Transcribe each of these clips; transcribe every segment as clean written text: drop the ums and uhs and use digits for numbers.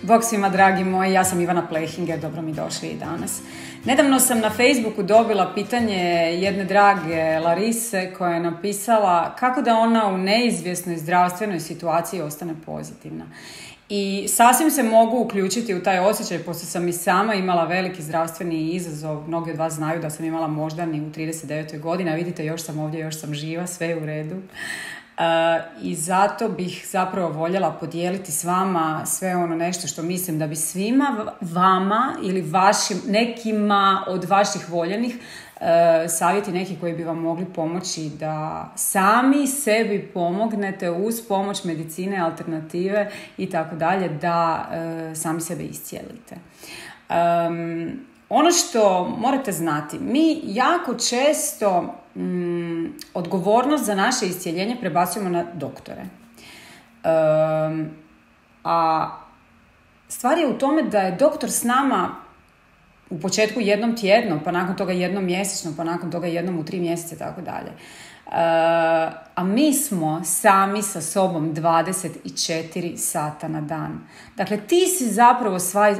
Bog svima dragi moji, ja sam Ivana Plehinger, dobro mi došli i danas. Nedavno sam na Facebooku dobila pitanje jedne drage Larise koja je napisala kako da ona u neizvjesnoj zdravstvenoj situaciji ostane pozitivna. I sasvim se mogu uključiti u taj osjećaj, pošto sam i sama imala veliki zdravstveni izazov. Mnogi od vas znaju da sam imala moždani u 39. godini, a vidite, još sam ovdje, još sam živa, sve je u redu. I zato bih zapravo voljela podijeliti s vama sve ono nešto što mislim da bi svima vama ili vašim, nekima od vaših voljenih savjeti neki koji bi vam mogli pomoći da sami sebi pomognete uz pomoć medicine, alternative i tako dalje, da sami sebe iscijelite. Ono što morate znati, mi jako često odgovornost za naše iscijeljenje prebacujemo na doktore. A stvar je u tome da je doktor s nama u početku jednom tjedno, pa nakon toga jednom mjesečno, pa nakon toga jednom u 3 mjeseca i tako dalje. A mi smo sami sa sobom 24 sata na dan. Dakle, ti si zapravo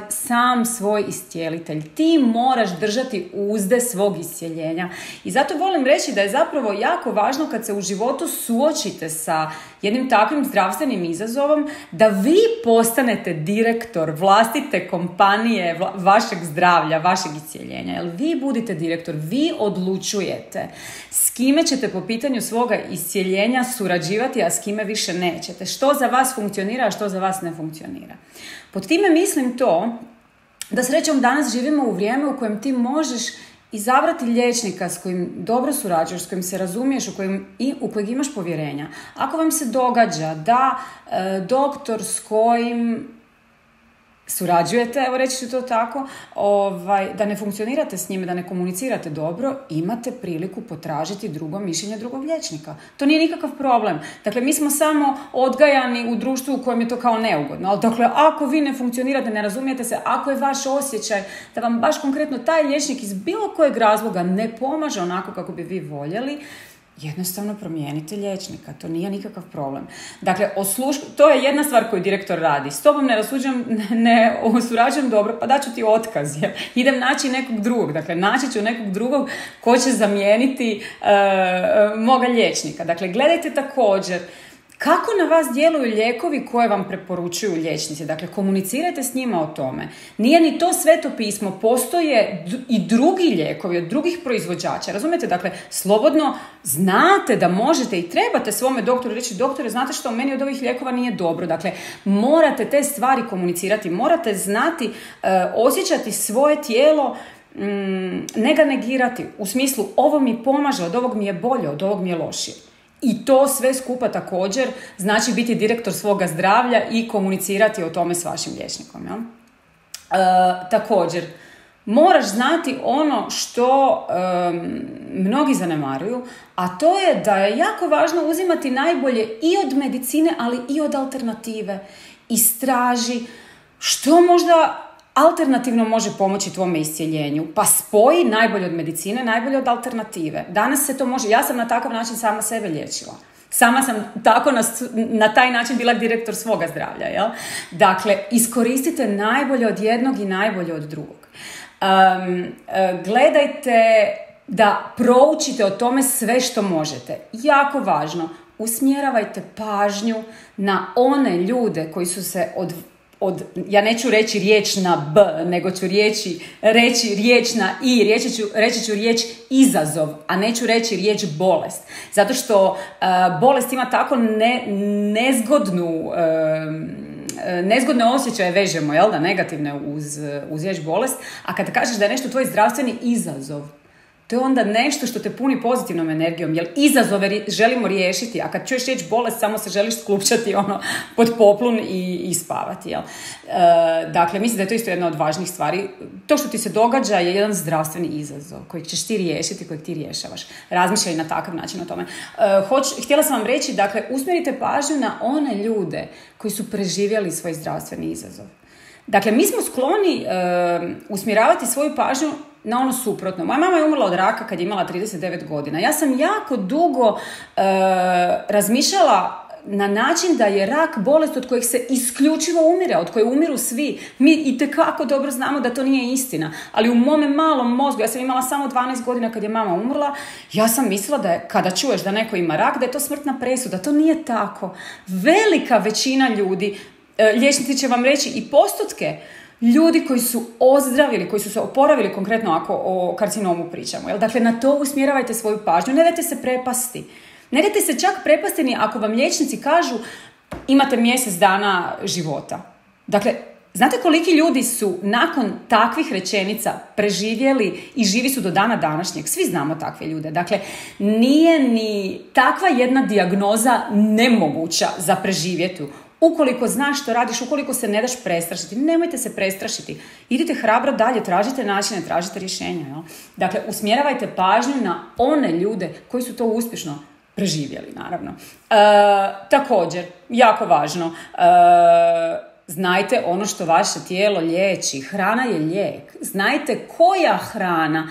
sam svoj iscijelitelj. Ti moraš držati uzde svog iscijeljenja. I zato volim reći da je zapravo jako važno kad se u životu suočite sa jednim takvim zdravstvenim izazovom, da vi postanete direktor vlastite kompanije, vašeg zdravlja, vašeg iscijeljenja. Jer vi budite direktor, vi odlučujete s kime ćete po pitanju svoga iscijeljenja surađivati, a s kime više nećete. Što za vas funkcionira, a što za vas ne funkcionira. Pod time mislim to da srećom danas živimo u vrijeme u kojem ti možeš izabrati liječnika s kojim dobro surađuješ, s kojim se razumiješ, u kojeg imaš povjerenja. Ako vam se događa da doktor s kojim surađujete, evo reći ću to tako, da ne funkcionirate s njime, da ne komunicirate dobro, imate priliku potražiti drugo mišljenje drugog liječnika. To nije nikakav problem. Dakle, mi smo samo odgajani u društvu u kojem je to kao neugodno. Ali dakle, ako vi ne funkcionirate, ne razumijete se, ako je vaš osjećaj da vam baš konkretno taj liječnik iz bilo kojeg razloga ne pomaže onako kako bi vi voljeli, jednostavno promijenite liječnika, to nije nikakav problem. Dakle, to je jedna stvar koju direktor radi. S tobom ne surađujem dobro, pa daću ti otkaz. Idem naći nekog drugog. Dakle, naći ću nekog drugog ko će zamijeniti moga liječnika. Dakle, gledajte također kako na vas djeluju lijekovi koje vam preporučuju liječnici. Dakle, komunicirajte s njima o tome. Nije ni to sveto pismo. Postoje i drugi lijekovi od drugih proizvođača. Razumijete? Dakle, slobodno znate da možete i trebate svome doktoru reći: doktore, znate što, meni od ovih lijekova nije dobro. Dakle, morate te stvari komunicirati. Morate znati, osjećati svoje tijelo, ne ga negirati. U smislu, ovo mi pomaže, od ovog mi je bolje, od ovog mi je lošije. I to sve skupa također znači biti direktor svoga zdravlja i komunicirati o tome s vašim liječnikom. Ja? Također, moraš znati ono što mnogi zanemaruju, a to je da je jako važno uzimati najbolje i od medicine, ali i od alternative. Istraži što možda alternativno može pomoći tvome iscijeljenju. Pa spoji najbolje od medicine, najbolje od alternative. Danas se to može. Ja sam na takav način sama sebe liječila. Sama sam tako na taj način bila direktor svoga zdravlja. Jel? Dakle, iskoristite najbolje od jednog i najbolje od drugog. Gledajte da proučite o tome sve što možete. Jako važno, usmjeravajte pažnju na one ljude koji su se ja neću reći riječ na B, nego ću reći riječ na I, reći ću riječ izazov, a neću reći riječ bolest. Zato što bolest ima tako nezgodne osjećaje vežemo, jel da, negativne uz riječ bolest, a kada kažeš da je nešto tvoj zdravstveni izazov, to je onda nešto što te puni pozitivnom energijom, jer izazove želimo riješiti, a kad čuješ riječ bolest, samo se želiš sklupčati pod poplun i spavati. Jel? Dakle, mislim da je to isto jedna od važnih stvari. To što ti se događa je jedan zdravstveni izazov koji ćeš ti riješiti, kojeg ti rješavaš. Razmišljaj na takav način o tome. Htjela sam vam reći, dakle, usmjerite pažnju na one ljude koji su preživjeli svoj zdravstveni izazov. Dakle, mi smo skloni usmjeravati svoju pažnju na ono suprotno. Moja mama je umrla od raka kad je imala 39 godina. Ja sam jako dugo razmišljala na način da je rak bolest od kojeg se isključivo umire, od koje umiru svi. Mi itekako dobro znamo da to nije istina, ali u mome malom mozgu, ja sam imala samo 12 godina kad je mama umrla, ja sam mislila da je, kada čuješ da neko ima rak, da je to smrtna presuda. To nije tako. Velika većina ljudi, liječnici će vam reći i postotke, ljudi koji su ozdravili, koji su se oporavili, konkretno ako o karcinomu pričamo. Jel? Dakle, na to usmjeravajte svoju pažnju. Ne dajte se prepasti. Ne dajte se čak prepasti ni ako vam liječnici kažu imate mjesec dana života. Dakle, znate koliki ljudi su nakon takvih rečenica preživjeli i živi su do dana današnjeg? Svi znamo takve ljude. Dakle, nije ni takva jedna dijagnoza nemoguća za preživjeti. Ukoliko znaš što radiš, ukoliko se ne daš prestrašiti, nemojte se prestrašiti. Idite hrabro dalje, tražite načine, tražite rješenja. Jel? Dakle, usmjeravajte pažnju na one ljude koji su to uspješno preživjeli, naravno. Također, jako važno, znajte ono što vaše tijelo liječi. Hrana je lijek. Znajte koja hrana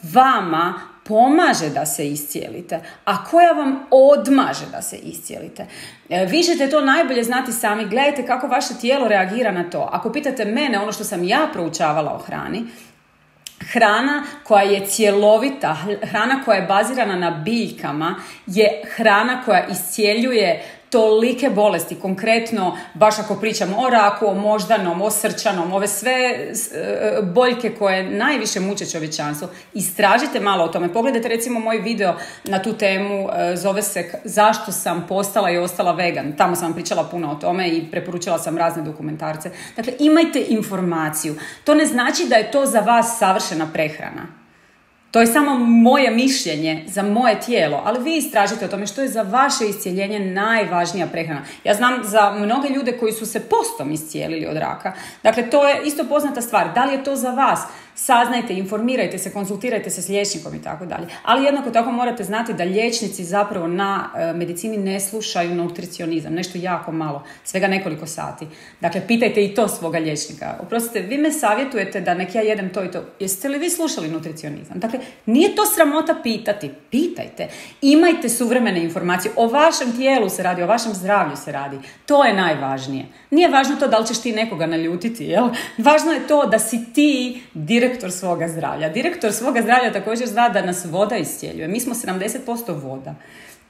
vama pomaže da se iscijelite, a koja vam odmaže da se iscijelite. Vi ćete to najbolje znati sami. Gledajte kako vaše tijelo reagira na to. Ako pitate mene, ono što sam ja proučavala o hrani, hrana koja je cjelovita, hrana koja je bazirana na biljkama, je hrana koja iscijeljuje tolike bolesti, konkretno, baš ako pričamo o raku, o moždanom, o srčanom, ove sve boljke koje najviše muče čovječanstvo. Istražite malo o tome. Pogledajte recimo moj video na tu temu, zove se Zašto sam postala i ostala vegan. Tamo sam vam pričala puno o tome i preporučila sam razne dokumentarce. Dakle, imajte informaciju. To ne znači da je to za vas savršena prehrana. To je samo moje mišljenje za moje tijelo, ali vi istražite o tome što je za vaše iscijeljenje najvažnija prehrana. Ja znam za mnoge ljude koji su se postom iscijelili od raka. Dakle, to je isto poznata stvar. Da li je to za vas? Saznajte, informirajte se, konzultirajte se s liječnikom i tako dalje. Ali jednako tako morate znati da liječnici zapravo na medicini ne slušaju nutricionizam. Nešto jako malo, svega nekoliko sati. Dakle, pitajte i to svoga liječnika. Oprostite, vi me savjetujete da nek ja jedem to i to. Jeste li vi slušali nutricionizam? Dakle, nije to sramota pitati. Pitajte. Imajte suvremene informacije. O vašem tijelu se radi, o vašem zdravlju se radi. To je najvažnije. Nije važno to da li ćeš ti nekoga naljutiti, jel? Važno je to da si ti direktor svoga zdravlja. Direktor svoga zdravlja također zna da nas voda iscijeljuje. Mi smo 70% voda.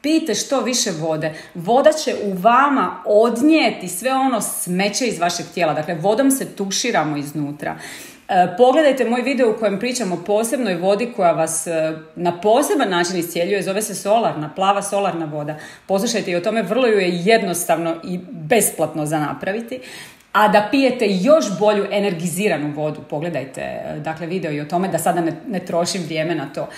Pijte što više vode. Voda će u vama odnijeti sve ono smeće iz vašeg tijela. Dakle, vodom se tuširamo iznutra. Pogledajte moj video u kojem pričam o posebnoj vodi koja vas na poseban način iscijeljuje, zove se solarna, plava solarna voda. Poslušajte i o tome, vrlo ju je jednostavno i besplatno za napraviti. A da pijete još bolju energiziranu vodu, pogledajte dakle video i o tome, da sada ne trošim vrijeme na to.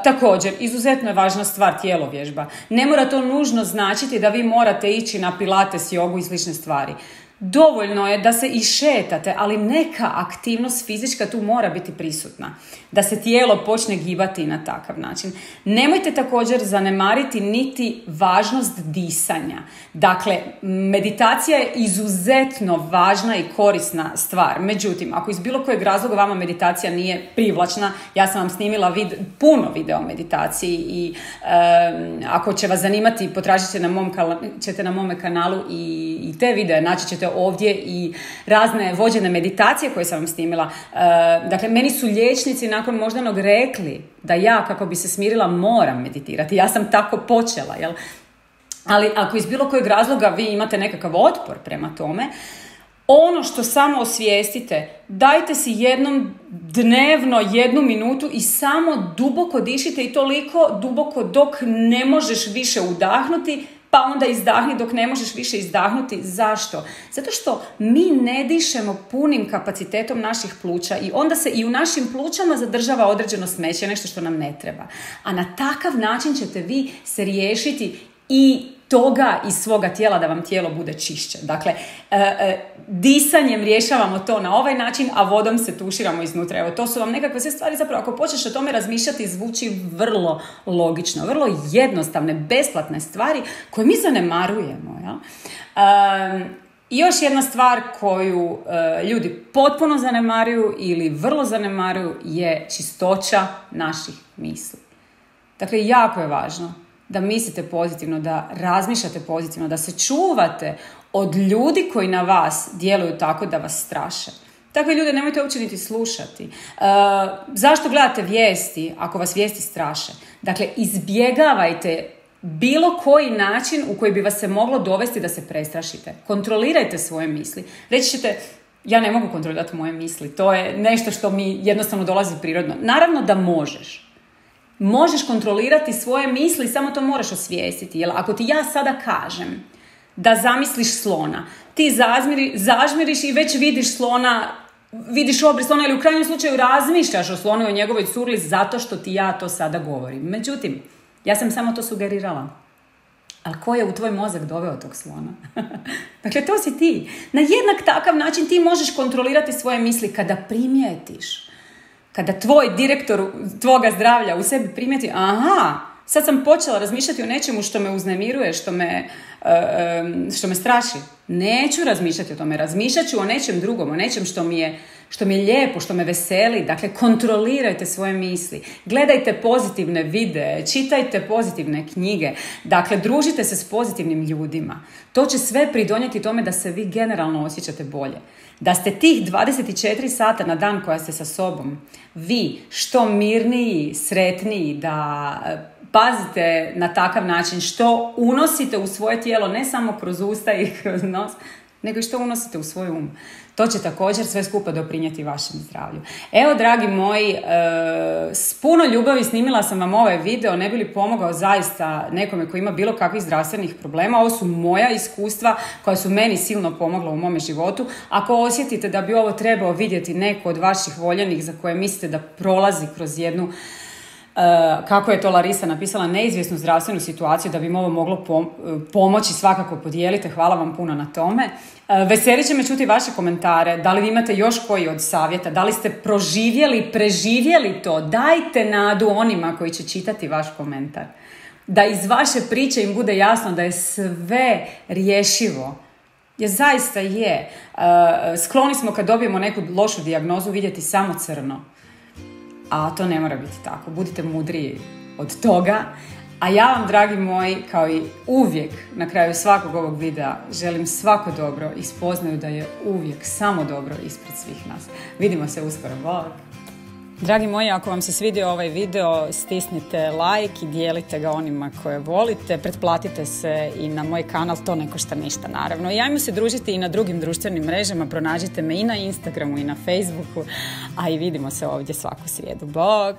Također, izuzetno je važna stvar tjelovježba. Ne mora to nužno značiti da vi morate ići na pilates, jogu i slične stvari. Dovoljno je da se i šetate, ali neka aktivnost fizička tu mora biti prisutna. Da se tijelo počne gibati na takav način. Nemojte također zanemariti niti važnost disanja. Dakle, meditacija je izuzetno važna i korisna stvar. Međutim, ako iz bilo kojeg razloga vama meditacija nije privlačna, ja sam vam snimila puno video o meditaciji i ako će vas zanimati, potražit ćete na mome kanalu i te videe, naći ćete ovdje i razne vođene meditacije koje sam vam snimila. Dakle, meni su liječnici nakon moždanog rekli da ja, kako bi se smirila, moram meditirati. Ja sam tako počela, jel? Ali ako iz bilo kojeg razloga vi imate nekakav otpor prema tome, ono što samo osvijestite, dajte si jednom dnevno 1 minutu i samo duboko dišite, i toliko duboko dok ne možeš više udahnuti, pa onda izdahni dok ne možeš više izdahnuti. Zašto? Zato što mi ne dišemo punim kapacitetom naših pluća i onda se i u našim plućama zadržava određeno smeće, nešto što nam ne treba. A na takav način ćete vi se riješiti i toga iz svoga tijela, da vam tijelo bude čišće. Dakle, disanjem rješavamo to na ovaj način, a vodom se tuširamo iznutra. Evo, to su vam nekakve sve stvari, zapravo ako počneš o tome razmišljati, zvuči vrlo logično, vrlo jednostavne, besplatne stvari koje mi zanemarujemo. Ja? I još jedna stvar koju ljudi potpuno zanemaruju ili vrlo zanemaruju je čistoća naših misli. Dakle, jako je važno da mislite pozitivno, da razmišljate pozitivno, da se čuvate od ljudi koji na vas djeluju tako da vas straše. Takve ljude nemojte uopće niti slušati. Zašto gledate vijesti ako vas vijesti straše? Dakle, izbjegavajte bilo koji način u koji bi vas se moglo dovesti da se prestrašite. Kontrolirajte svoje misli. Reći ćete, ja ne mogu kontrolirati moje misli. To je nešto što mi jednostavno dolazi prirodno. Naravno da možeš. Možeš kontrolirati svoje misli, samo to moraš osvijestiti. Jer ako ti ja sada kažem da zamisliš slona, ti zažmiriš i već vidiš slona, vidiš obris slona ili u krajnjem slučaju razmišljaš o slonu i o njegovoj curli zato što ti ja to sada govorim. Međutim, ja sam samo to sugerirala. Ali ko je u tvoj mozak doveo tog slona? Dakle, to si ti. Na jednak takav način ti možeš kontrolirati svoje misli kada primijetiš. Kada tvoj direktor tvoga zdravlja u sebi primijeti, aha, sad sam počela razmišljati o nečemu što me uznemiruje, što me straši. Neću razmišljati o tome, razmišljat ću o nečem drugom, o nečem što mi je lijepo, što me veseli. Dakle, kontrolirajte svoje misli. Gledajte pozitivne videe, čitajte pozitivne knjige. Dakle, družite se s pozitivnim ljudima. To će sve pridonijeti tome da se vi generalno osjećate bolje. Da ste tih 24 sata na dan koja ste sa sobom, vi što mirniji, sretniji, da pazite na takav način što unosite u svoje tijelo, ne samo kroz usta i kroz nos, nego i što unosite u svoj um. To će također sve skupa doprinijeti vašem zdravlju. Evo, dragi moji, s puno ljubavi snimila sam vam ovaj video, ne bi li pomogao zaista nekome koji ima bilo kakvih zdravstvenih problema. Ovo su moja iskustva koja su meni silno pomogla u mome životu. Ako osjetite da bi ovo trebao vidjeti neko od vaših voljenih za koje mislite da prolazi kroz jednu, kako je to Larisa napisala, neizvjesnu zdravstvenu situaciju, da bi im ovo moglo pomoći, svakako podijelite. Hvala vam puno na tome. Veselit će me čuti vaše komentare. Da li vi imate još koji od savjeta? Da li ste preživjeli to? Dajte nadu onima koji će čitati vaš komentar. Da iz vaše priče im bude jasno da je sve rješivo. Jer zaista je. Skloni smo kad dobijemo neku lošu dijagnozu vidjeti samo crno. A to ne mora biti tako. Budite mudriji od toga. A ja vam, dragi moji, kao i uvijek na kraju svakog ovog videa, želim svako dobro i spoznaju da je uvijek samo dobro ispred svih nas. Vidimo se uskoro. Bog! Dragi moji, ako vam se svidio ovaj video, stisnite like i dijelite ga onima koje volite. Pretplatite se i na moj kanal, to ne košta ništa naravno. I ajmo se družiti i na drugim društvenim mrežama, pronađite me i na Instagramu i na Facebooku, a i vidimo se ovdje svaku srijedu. Bog!